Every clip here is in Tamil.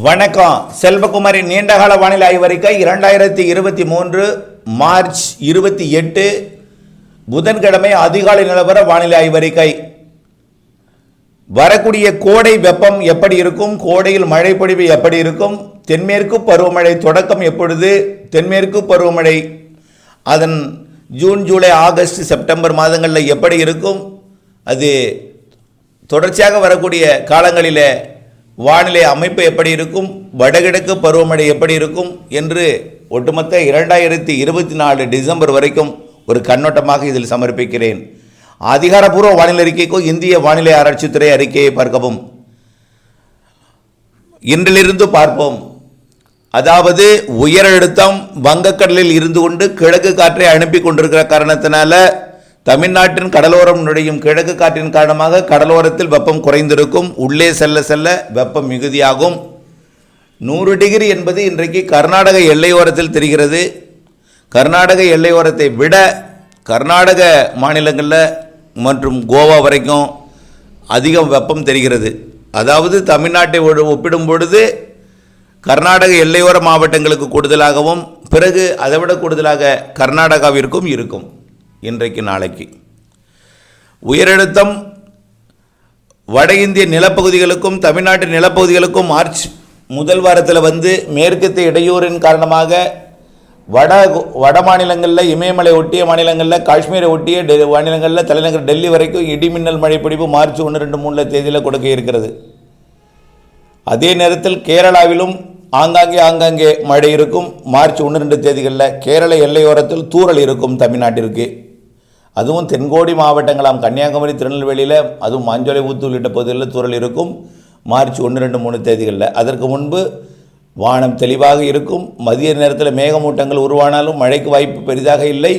வணக்கம். செல்வகுமாரின் நீண்டகால வானிலை ஆய்வறிக்கை 2023 மார்ச் 28 புதன்கிழமை அதிகாலை நிலவர வானிலை ஆய்வறிக்கை. வரக்கூடிய கோடை வெப்பம் எப்படி இருக்கும், கோடையில் மழை பொழிவு எப்படி இருக்கும், தென்மேற்கு பருவமழை தொடக்கம் எப்பொழுது, தென்மேற்கு பருவமழை அதன் ஜூன் ஜூலை ஆகஸ்ட் செப்டம்பர் மாதங்களில் எப்படி இருக்கும், அது தொடர்ச்சியாக வரக்கூடிய காலங்களில் வானிலை அமைப்பு எப்படி இருக்கும், வடகிழக்கு பருவமழை எப்படி இருக்கும் என்று ஒட்டுமொத்த 2024 டிசம்பர் வரைக்கும் ஒரு கண்ணோட்டமாக இதில் சமர்ப்பிக்கிறேன். அதிகாரப்பூர்வ வானிலை அறிக்கைக்கும் இந்திய வானிலை ஆராய்ச்சித்துறை அறிக்கையை பார்க்கவும். இன்றிலிருந்து பார்ப்போம். அதாவது உயர் அழுத்தம் வங்கக்கடலில் இருந்து கொண்டு கிழக்கு காற்றை அனுப்பி கொண்டிருக்கிற காரணத்தினால தமிழ்நாட்டின் கடலோரம் நுழையும் கிழக்கு காற்றின் காரணமாக கடலோரத்தில் வெப்பம் குறைந்திருக்கும். உள்ளே செல்ல செல்ல வெப்பம் மிகுதியாகும். 100 டிகிரி என்பது இன்றைக்கு கர்நாடக எல்லையோரத்தில் தெரிகிறது. கர்நாடக எல்லையோரத்தை விட கர்நாடக மாநிலங்களில் மற்றும் கோவா வரைக்கும் அதிகம் வெப்பம் தெரிகிறது. அதாவது தமிழ்நாட்டை ஒப்பிடும் பொழுது கர்நாடக எல்லையோர மாவட்டங்களுக்கு கூடுதலாகவும் பிறகு அதைவிட கூடுதலாக கர்நாடகாவிற்கும் இருக்கும். இன்றைக்கு நாளைக்கு உயரழுத்தம் வட இந்திய நிலப்பகுதிகளுக்கும் தமிழ்நாட்டின் நிலப்பகுதிகளுக்கும் மார்ச் முதல் வாரத்தில் வந்து மேற்கத்திய இடையூறின் காரணமாக வட மாநிலங்களில் இமயமலை ஒட்டிய மாநிலங்களில் காஷ்மீரை ஒட்டிய மாநிலங்களில் தலைநகர் டெல்லி வரைக்கும் இடிமின்னல் மழை பொழிவு மார்ச் 1, 2, 3 தேதியில் கொடுக்க இருக்கிறது. அதே நேரத்தில் கேரளாவிலும் ஆங்காங்கே மழை இருக்கும். மார்ச் 1, 2 தேதிகளில் கேரள எல்லையோரத்தில் தூறல் இருக்கும் தமிழ்நாட்டிற்கு. அதுவும் தென்கோடி மாவட்டங்களாம் கன்னியாகுமரி திருநெல்வேலியில் அதுவும் மாஞ்சோலை ஊத்து உள்ளிட்ட பகுதிகளில் தூறல் இருக்கும் மார்ச் 1, 2, 3 தேதிகளில். அதற்கு முன்பு வானம் தெளிவாக இருக்கும். மதிய நேரத்தில் மேகமூட்டங்கள் உருவானாலும் மழைக்கு வாய்ப்பு பெரிதாக இல்லை.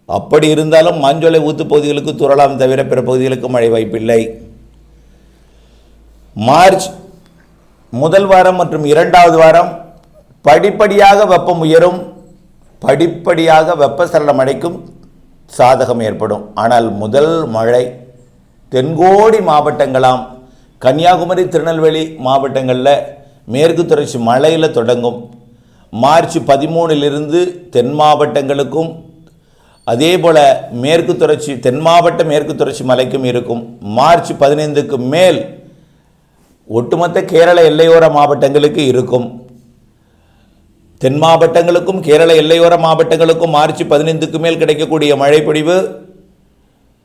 அப்படி இருந்தாலும் மாஞ்சோலை ஊத்து பகுதிகளுக்கு தூறலாம் தவிர பிற பகுதிகளுக்கு மழை வாய்ப்பில்லை. மார்ச் முதல் வாரம் மற்றும் 2வது வாரம் படிப்படியாக வெப்பம் உயரும். படிப்படியாக வெப்பசலனம் அடைக்கும் சாதகம் ஏற்படும். ஆனால் முதல் மழை தென்கோடி மாவட்டங்களாம் கன்னியாகுமரி திருநெல்வேலி மாவட்டங்களில் மேற்கு தொடர்ச்சி மலையில் தொடங்கும். மார்ச் 13 தென் மாவட்டங்களுக்கும் அதே போல் மேற்கு தொடர்ச்சி தென் மாவட்ட மேற்கு தொடர்ச்சி மலைக்கும் இருக்கும். மார்ச் 15க்கு மேல் ஒட்டுமொத்த கேரள எல்லையோர மாவட்டங்களுக்கு இருக்கும். தென் மாவட்டங்களுக்கும் கேரள எல்லையோர மாவட்டங்களுக்கும் மார்ச் 15க்கு மேல் கிடைக்கக்கூடிய மழை பொழிவு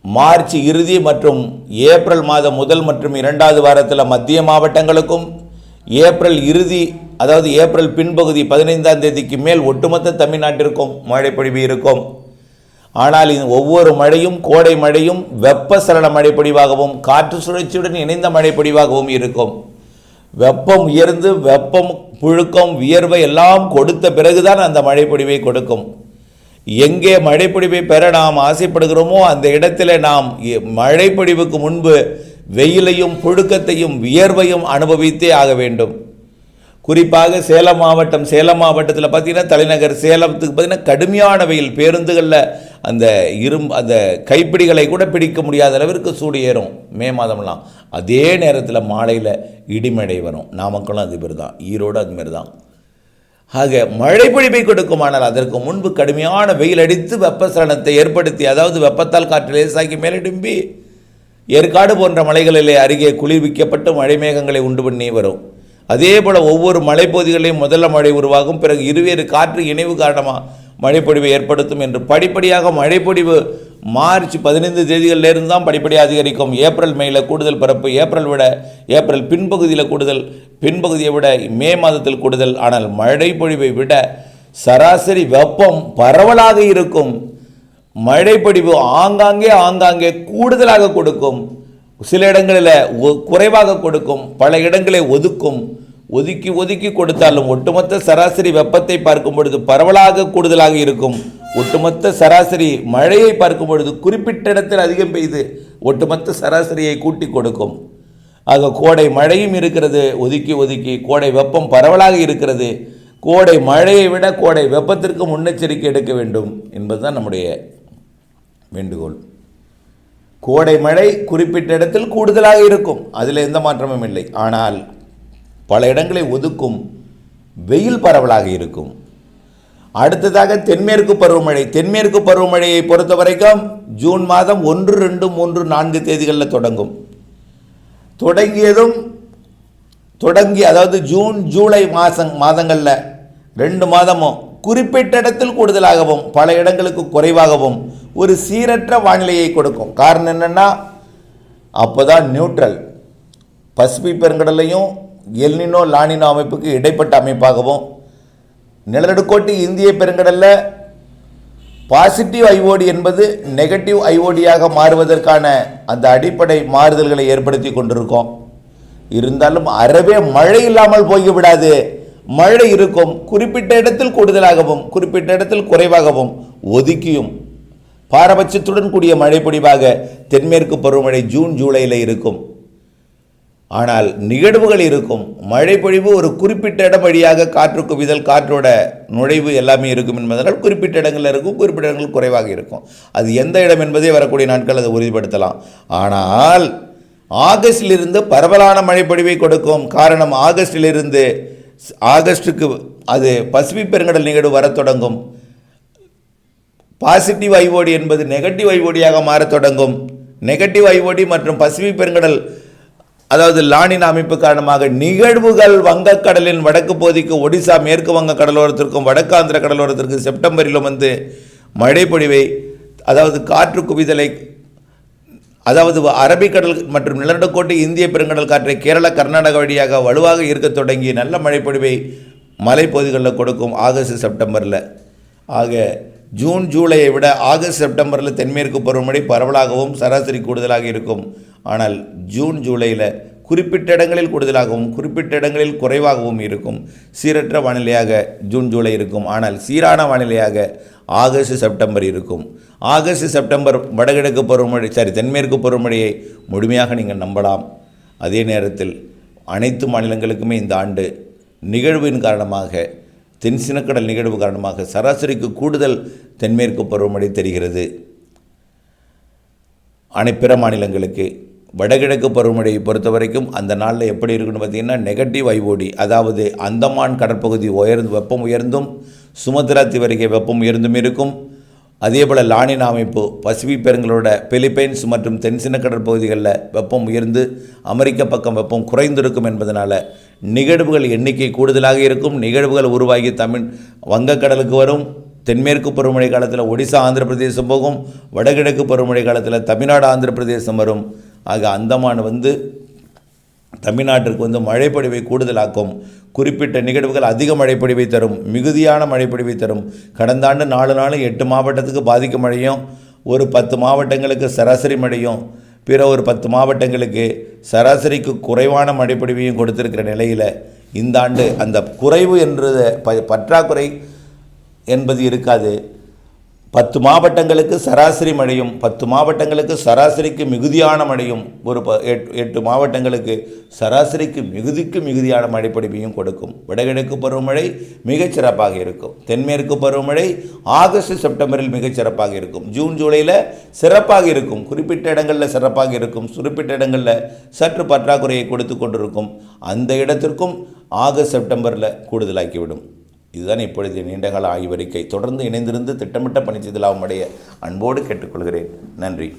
மார்ச் இறுதி மற்றும் ஏப்ரல் மாதம் முதல் மற்றும் 2வது வாரத்தில் மத்திய மாவட்டங்களுக்கும் ஏப்ரல் இறுதி அதாவது ஏப்ரல் பின்பகுதி 15ஆம் தேதிக்கு மேல் ஒட்டுமொத்த தமிழ்நாட்டிற்கும் மழை பொழிவு இருக்கும். ஆனால் ஒவ்வொரு மழையும் கோடை மழையும் வெப்பசலன மழை பொழிவாகவும் காற்று சுழற்சியுடன் இணைந்த மழை பொழிவாகவும் இருக்கும். வெப்பம் உயர்ந்து வெப்பம் புழுக்கம் வியர்வை எல்லாம் கொடுத்த பிறகுதான் அந்த மழைப்பொழிவை கொடுக்கும். எங்கே மழைப்பொழிவை பெற நாம் ஆசைப்படுகிறோமோ அந்த இடத்துல நாம் மழைப்பொழிவுக்கு முன்பு வெயிலையும் புழுக்கத்தையும் வியர்வையும் அனுபவித்தே ஆக வேண்டும். குறிப்பாக சேலம் மாவட்டத்தில் பார்த்தீங்கன்னா தலைநகர் சேலத்துக்கு பார்த்தீங்கன்னா கடுமையான வெயில். பேருந்துகளில் அந்த கைப்பிடிகளை கூட பிடிக்க முடியாத அளவிற்கு சூடு ஏறும் மே மாதம்லாம். அதே நேரத்தில் மாலையில் இடிமழை வரும். நாமக்கலும் அதுமாரி தான், ஈரோடு அதுமாரி தான். ஆக மழை பொழிவை கொடுக்கும். ஆனால் அதற்கு முன்பு கடுமையான வெயில் அடித்து வெப்பசலனத்தை ஏற்படுத்தி அதாவது வெப்பத்தால் காற்று லேசாக்கி மேலெடும்பி ஏற்காடு போன்ற மலைகளிலே அருகே குளிர்விக்கப்பட்டு மழை மேகங்களை உண்டு பண்ணி வரும். அதே போல் ஒவ்வொரு மலைப்பகுதிகளிலும் முதல்ல மழை உருவாகும். பிறகு இருவேறு காற்று இணைவு காரணமாக மழைப்பொழிவை ஏற்படுத்தும் என்று படிப்படியாக மழைப்பொழிவு மார்ச் 15 தேதிகளிலிருந்து தான் படிப்படியாக அதிகரிக்கும். ஏப்ரல் மேயில் கூடுதல் பரப்பு, ஏப்ரல் பின்பகுதியில் கூடுதல், பின்பகுதியை விட மே மாதத்தில் கூடுதல். ஆனால் மழைப்பொழிவை விட சராசரி வெப்பம் பரவலாக இருக்கும். மழைப்பொழிவு ஆங்காங்கே கூடுதலாக கொடுக்கும். சில இடங்களில் குறைவாக கொடுக்கும், பல இடங்களை ஒதுக்கி கொடுத்தாலும் ஒட்டுமொத்த சராசரி வெப்பத்தை பார்க்கும் பொழுது பரவலாக கூடுதலாக இருக்கும். ஒட்டுமொத்த சராசரி மழையை பார்க்கும் பொழுது குறிப்பிட்ட இடத்தில் அதிகம் பெய்து ஒட்டுமொத்த சராசரியை கூட்டி கொடுக்கும். ஆக கோடை மழையும் இருக்கிறது, ஒதுக்கி கோடை வெப்பம் பரவலாக இருக்கிறது. கோடை மழையை விட கோடை வெப்பத்திற்கு முன்னெச்சரிக்கை எடுக்க வேண்டும் என்பதுதான் நம்முடைய வேண்டுகோள். கோடை மழை குறிப்பிட்ட இடத்தில் கூடுதலாக இருக்கும், அதில் எந்த மாற்றமும் இல்லை. ஆனால் பல இடங்களை ஒதுக்கும். வெயில் பரவலாக இருக்கும். அடுத்ததாக தென்மேற்கு பருவமழையை பொறுத்த வரைக்கும் ஜூன் மாதம் 1, 2, 3, 4 தேதிகளில் அதாவது ஜூன் ஜூலை மாதங்களில் 2 மாதமும் குறிப்பிட்ட இடத்தில் கூடுதலாகவும் பல இடங்களுக்கு குறைவாகவும் ஒரு சீரற்ற வானிலையை கொடுக்கும். காரணம் என்னென்னா, அப்போ தான் நியூட்ரல் பசிபிக் பெருங்கடலையும் எல்னினோ லானினோ அமைப்புக்கு இடைப்பட்ட அமைப்பாகவும், நிலநடுக்கோட்டு இந்திய பெருங்கடலில் பாசிட்டிவ் ஐஓடி என்பது நெகட்டிவ் ஐஓடியாக மாறுவதற்கான அந்த அடிப்படை மாறுதல்களை ஏற்படுத்தி கொண்டிருக்கோம். இருந்தாலும் அறவே மழை இல்லாமல் போய்விடாது. மழை இருக்கும். குறிப்பிட்ட இடத்தில் கூடுதலாகவும் குறிப்பிட்ட இடத்தில் குறைவாகவும் ஒதுக்கியும் பாரபட்சத்துடன் கூடிய மழை பொழிவாக தென்மேற்கு பருவமழை ஜூன் ஜூலையில் இருக்கும். ஆனால் நிகழ்வுகள் இருக்கும். மழை பொழிவு ஒரு குறிப்பிட்ட இடம் வழியாக காற்று குவிதல், காற்றோட நுழைவு எல்லாமே இருக்கும் என்பதனால் குறிப்பிட்ட இடங்களில் இருக்கும், குறிப்பிட்ட இடங்கள் குறைவாக இருக்கும். அது எந்த இடம் என்பதே வரக்கூடிய நாட்கள் அதை உறுதிப்படுத்தலாம். ஆனால் ஆகஸ்டிலிருந்து பரவலான மழை பொழிவை கொடுக்கும். காரணம், ஆகஸ்டுக்கு அது பசிபிக் பெருங்கடல் நிகழ்வு வரத் தொடங்கும். பாசிட்டிவ் ஐஓடி என்பது நெகட்டிவ் ஐஓடியாக மாறத் தொடங்கும். நெகட்டிவ் ஐஓடி மற்றும் பசிபிக் பெருங்கடல் அதாவது லானின் அமைப்பு காரணமாக நிகழ்வுகள் வங்கக்கடலின் வடக்கு பகுதிக்கு, ஒடிசா மேற்கு வங்க கடலோரத்திற்கும் வடக்கு ஆந்திர கடலோரத்திற்கு செப்டம்பரிலும் மழை பொழிவை, அதாவது காற்று குவிதலை, அதாவது அரபிக்கடல் மற்றும் நிலநடுக்கோட்டு இந்திய பெருங்கடல் காற்றை கேரளா கர்நாடகா வழியாக வலுவாக இருக்க தொடங்கி நல்ல மழைப்பொழிவை மலைப்பகுதிகளில் கொடுக்கும் ஆகஸ்ட் செப்டம்பரில். ஆக ஜூன் ஜூலையை விட ஆகஸ்ட் செப்டம்பரில் தென்மேற்கு பருவமழை பரவலாகவும் சராசரி கூடுதலாக இருக்கும். ஆனால் ஜூன் ஜூலையில் குறிப்பிட்ட இடங்களில் கூடுதலாகவும் குறிப்பிட்ட இடங்களில் குறைவாகவும் இருக்கும். சீரற்ற வானிலையாக ஜூன் ஜூலை இருக்கும். ஆனால் சீரான வானிலையாக ஆகஸ்ட் செப்டம்பர் இருக்கும். ஆகஸ்ட் செப்டம்பர் வடகிழக்கு பருவமழை தென்மேற்கு பருவமழையை முழுமையாக நீங்கள் நம்பலாம். அதே நேரத்தில் அனைத்து மாநிலங்களுக்குமே இந்த ஆண்டு நிகழ்வின் காரணமாக, தென்சினக்கடல் நிகழ்வு காரணமாக சராசரிக்கு கூடுதல் தென்மேற்கு பருவமழை தெரிகிறது. பிற மாநிலங்களுக்கு வடகிழக்கு பருவமழையை பொறுத்த வரைக்கும் அந்த நாளில் எப்படி இருக்குன்னு பார்த்தீங்கன்னா, நெகட்டிவ் ஐஓடி, அதாவது அந்தமான் கடற்பகுதி வெப்பம் உயர்ந்தும் சுமத்ரா தீவரிகை வெப்பம் உயர்ந்தும் இருக்கும். அதேபோல் லானின் அமைப்பு பசிபிக் பெருங்கலோட பிலிப்பைன்ஸ் மற்றும் தென்சின கடற்பகுதிகளில் வெப்பம் உயர்ந்து அமெரிக்க பக்கம் வெப்பம் குறைந்திருக்கும் என்பதனால் நிகழ்வுகள் எண்ணிக்கை கூடுதலாக இருக்கும். நிகழ்வுகள் உருவாகி வங்கக்கடலுக்கு வரும். தென்மேற்கு பருவமழை காலத்தில் ஒடிசா ஆந்திர பிரதேசம் போகும். வடகிழக்கு பருவமழை காலத்தில் தமிழ்நாடு ஆந்திர பிரதேசம் வரும். ஆக அந்தமான் தமிழ்நாட்டிற்கு மழைப்பொழிவை கூடுதலாக்கும். குறிப்பிட்ட நிகழ்வுகள் அதிக மழைப்பொழிவை தரும், மிகுதியான மழைப்பொழிவை தரும். கடந்த ஆண்டு 4 நாளும் 8 மாவட்டத்துக்கு பாதிக்க மழையும், ஒரு 10 மாவட்டங்களுக்கு சராசரி மழையும், பிற ஒரு 10 மாவட்டங்களுக்கு சராசரிக்கு குறைவான மழைப்பொழிவையும் கொடுத்திருக்கிற நிலையில் இந்த ஆண்டு அந்த குறைவு என்றது பற்றாக்குறை என்பது இருக்காது. 10 மாவட்டங்களுக்கு சராசரி மழையும், 10 மாவட்டங்களுக்கு சராசரிக்கு மிகுதியான மழையும், ஒரு 8 மாவட்டங்களுக்கு சராசரிக்கு மிகுதியான மழைப்பொழிவையும் கொடுக்கும். வடகிழக்கு பருவமழை மிகச்சிறப்பாக இருக்கும். தென்மேற்கு பருவமழை ஆகஸ்ட் செப்டம்பரில் மிகச்சிறப்பாக இருக்கும். ஜூன் ஜூலையில் சிறப்பாக இருக்கும். குறிப்பிட்ட இடங்களில் சிறப்பாக இருக்கும். குறிப்பிட்ட இடங்களில் சற்று பற்றாக்குறையை கொடுத்து கொண்டிருக்கும். அந்த இடத்திற்கும் ஆகஸ்ட் செப்டம்பரில் கூடுதலாக்கிவிடும். இதுதான் இப்பொழுது நீண்டகால ஆய்வறிக்கை. தொடர்ந்து இணைந்திருந்து திட்டமிட்ட பணி செய்து லாபம் அடைய அன்போடு கேட்டுக்கொள்கிறேன். நன்றி.